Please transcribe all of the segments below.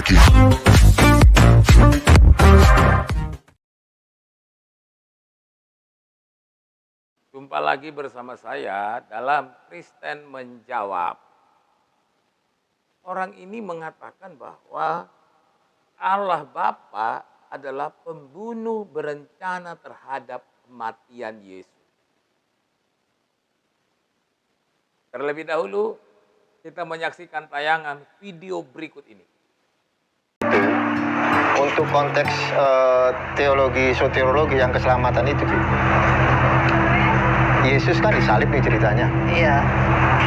lagi. Jumpa lagi bersama saya dalam Kristen Menjawab. Orang ini mengatakan bahwa Allah Bapa adalah pembunuh berencana terhadap kematian Yesus. Terlebih dahulu, kita menyaksikan tayangan video berikut ini. Untuk konteks teologi, soteriologi yang keselamatan itu, Yesus kan disalib nih ceritanya. Iya,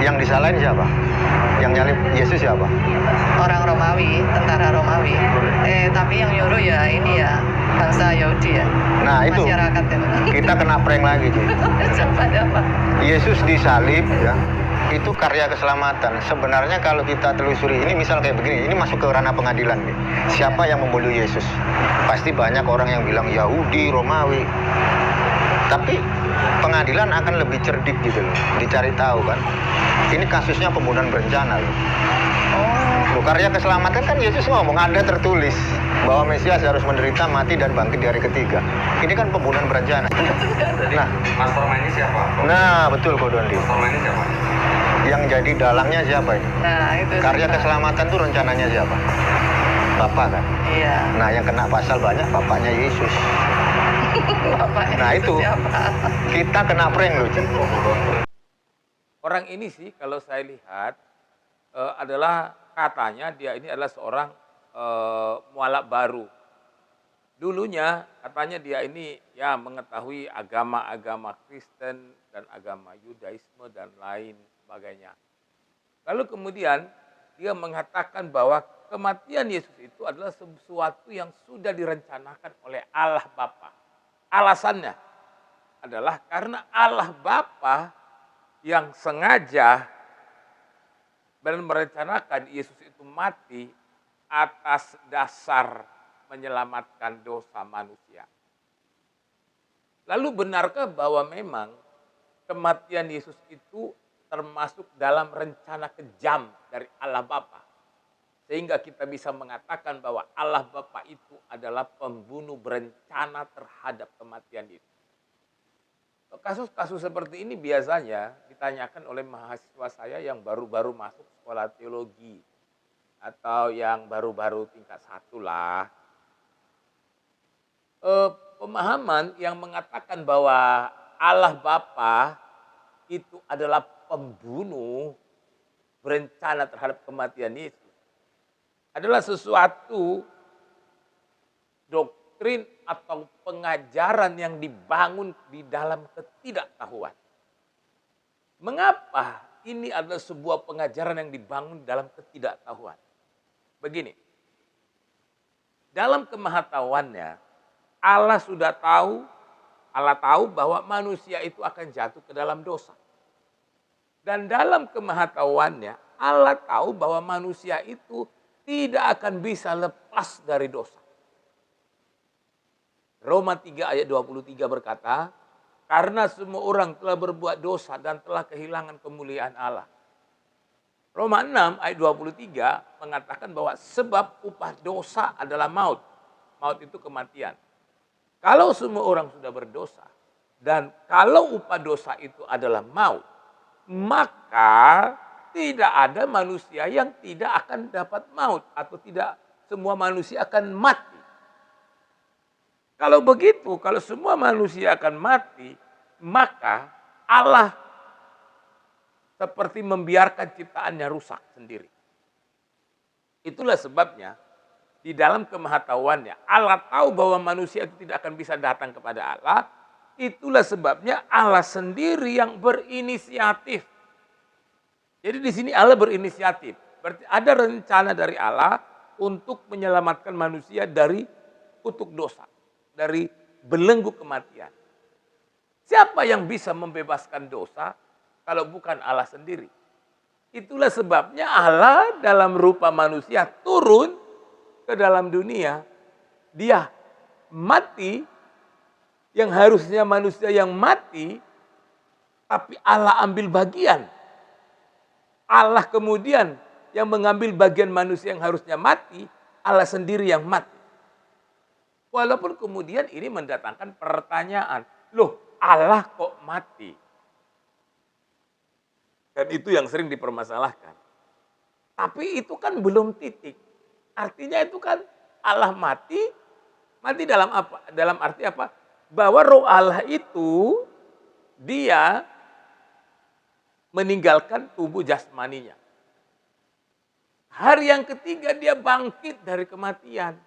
Yang disalahin siapa? Yang nyalib Yesus siapa? orang Romawi, tentara Romawi. Tapi yang nyuruh ya ini ya, bangsa Yahudi ya. Nah itu, Masyarakat ya. kita kena prank lagi, Ci. Coba apa? Yesus disalib ya, itu karya keselamatan. Sebenarnya kalau kita telusuri ini, misal kayak begini, ini masuk ke ranah pengadilan nih. Siapa yang membunuh Yesus? Pasti banyak orang yang bilang Yahudi, Romawi. Tapi pengadilan akan lebih cerdik gitu loh, dicari tahu kan. Ini kasusnya pembunuhan berencana loh. Loh, karya keselamatan kan Yesus ngomong, ada tertulis bahwa Mesias harus menderita, mati, dan bangkit di hari ketiga. Ini kan pembunuhan berencana. Nah, Mastermind-nya siapa? nah betul Ko Dondi. Mastermind-nya siapa? Yang jadi dalangnya siapa ini? Nah, itu Karya siapa? keselamatan tuh rencananya siapa? Bapak kan? Iya. Nah, yang kena pasal banyak bapaknya Yesus. Bapak Nah, itu. siapa? Kita kena prank loh, Ci. Orang ini sih kalau saya lihat adalah katanya dia ini adalah seorang mualaf baru. Dulunya katanya dia ini ya mengetahui agama-agama Kristen dan agama Yudaisme dan lain sebagainya. Lalu kemudian dia mengatakan bahwa kematian Yesus itu adalah sesuatu yang sudah direncanakan oleh Allah Bapa. Alasannya adalah karena Allah Bapa yang sengaja dan merencanakan Yesus itu mati atas dasar menyelamatkan dosa manusia. Lalu benarkah bahwa memang kematian Yesus itu termasuk dalam rencana kejam dari Allah Bapa? Sehingga kita bisa mengatakan bahwa Allah Bapa itu adalah pembunuh berencana terhadap kematian itu. Kasus-kasus seperti ini biasanya ditanyakan oleh mahasiswa saya yang baru-baru masuk sekolah teologi. Atau yang baru-baru tingkat 1 lah. Pemahaman yang mengatakan bahwa Allah Bapa itu adalah pembunuh berencana terhadap kematian Yesus adalah sesuatu doktrin atau pengajaran yang dibangun di dalam ketidaktahuan. Mengapa ini adalah sebuah pengajaran yang dibangun dalam ketidaktahuan? Begini, dalam kemahatauannya Allah sudah tahu, Allah tahu bahwa manusia itu akan jatuh ke dalam dosa. Dan dalam kemahatauannya Allah tahu bahwa manusia itu tidak akan bisa lepas dari dosa. Roma 3 ayat 23 berkata, karena semua orang telah berbuat dosa dan telah kehilangan kemuliaan Allah. Roma 6 ayat 23 mengatakan bahwa sebab upah dosa adalah maut. Maut itu kematian. Kalau semua orang sudah berdosa dan kalau upah dosa itu adalah maut, maka tidak ada manusia yang tidak akan dapat maut atau tidak semua manusia akan mati. Kalau begitu, kalau semua manusia akan mati, maka Allah seperti membiarkan ciptaannya rusak sendiri. Itulah sebabnya di dalam kemahatauannya Allah tahu bahwa manusia itu tidak akan bisa datang kepada Allah. Itulah sebabnya Allah sendiri yang berinisiatif. Jadi di sini Allah berinisiatif. Berarti ada rencana dari Allah untuk menyelamatkan manusia dari kutuk dosa, dari belenggu kematian. Siapa yang bisa membebaskan dosa kalau bukan Allah sendiri? Itulah sebabnya Allah dalam rupa manusia turun ke dalam dunia. Dia mati, yang harusnya manusia yang mati, tapi Allah ambil bagian. Allah kemudian yang mengambil bagian manusia yang harusnya mati, Allah sendiri yang mati. Walaupun kemudian ini mendatangkan pertanyaan, loh Allah kok mati? Dan itu yang sering dipermasalahkan. Tapi itu kan belum titik. Artinya itu kan Allah mati, mati dalam apa? Dalam arti apa? Bahwa roh Allah itu dia meninggalkan tubuh jasmaninya. Hari yang ketiga dia bangkit dari kematian.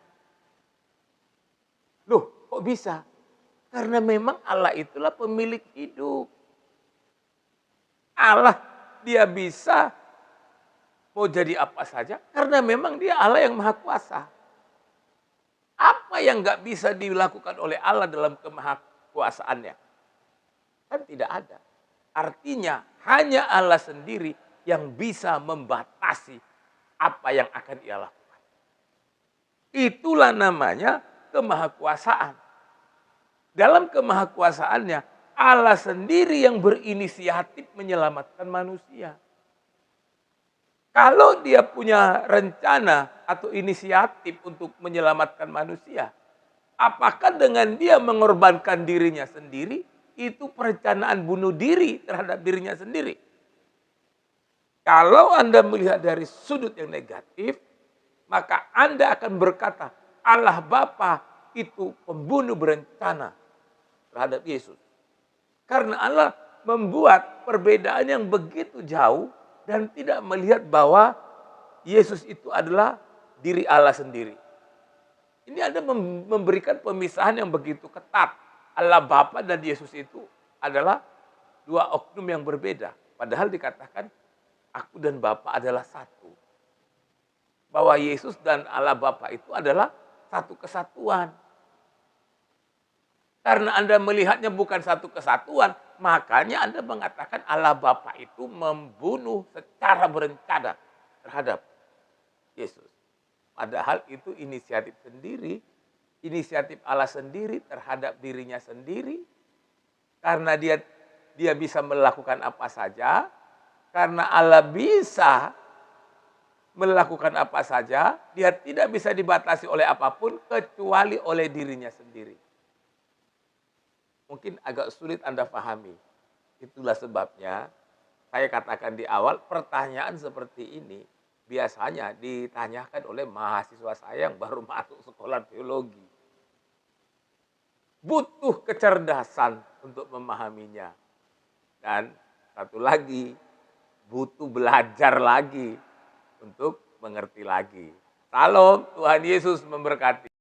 Loh, kok bisa? Karena memang Allah itulah pemilik hidup. Allah dia bisa mau jadi apa saja karena memang dia Allah yang maha kuasa. Apa yang nggak bisa dilakukan oleh Allah dalam kemahakuasaannya? Kan tidak ada. Artinya hanya Allah sendiri yang bisa membatasi apa yang akan ia lakukan. Itulah namanya kemahakuasaan. Dalam kemahakuasaannya, Allah sendiri yang berinisiatif menyelamatkan manusia. Kalau dia punya rencana atau inisiatif untuk menyelamatkan manusia, apakah dengan dia mengorbankan dirinya sendiri, itu perencanaan bunuh diri terhadap dirinya sendiri? Kalau Anda melihat dari sudut yang negatif, maka Anda akan berkata, Allah Bapa itu pembunuh berencana terhadap Yesus. Karena Allah membuat perbedaan yang begitu jauh dan tidak melihat bahwa Yesus itu adalah diri Allah sendiri. Ini Anda memberikan pemisahan yang begitu ketat. Allah Bapa dan Yesus itu adalah dua oknum yang berbeda. Padahal dikatakan aku dan Bapa adalah satu. Bahwa Yesus dan Allah Bapa itu adalah satu kesatuan. Karena Anda melihatnya bukan satu kesatuan, makanya Anda mengatakan Allah Bapa itu membunuh secara berencana terhadap Yesus. Padahal itu inisiatif sendiri, inisiatif Allah sendiri terhadap dirinya sendiri. Karena dia bisa melakukan apa saja, karena Allah bisa melakukan apa saja, dia tidak bisa dibatasi oleh apapun kecuali oleh dirinya sendiri. Mungkin agak sulit Anda pahami. Itulah sebabnya saya katakan di awal, pertanyaan seperti ini biasanya ditanyakan oleh mahasiswa saya yang baru masuk sekolah teologi. Butuh kecerdasan untuk memahaminya. Dan satu lagi, butuh belajar lagi untuk mengerti lagi. Salam, Tuhan Yesus memberkati.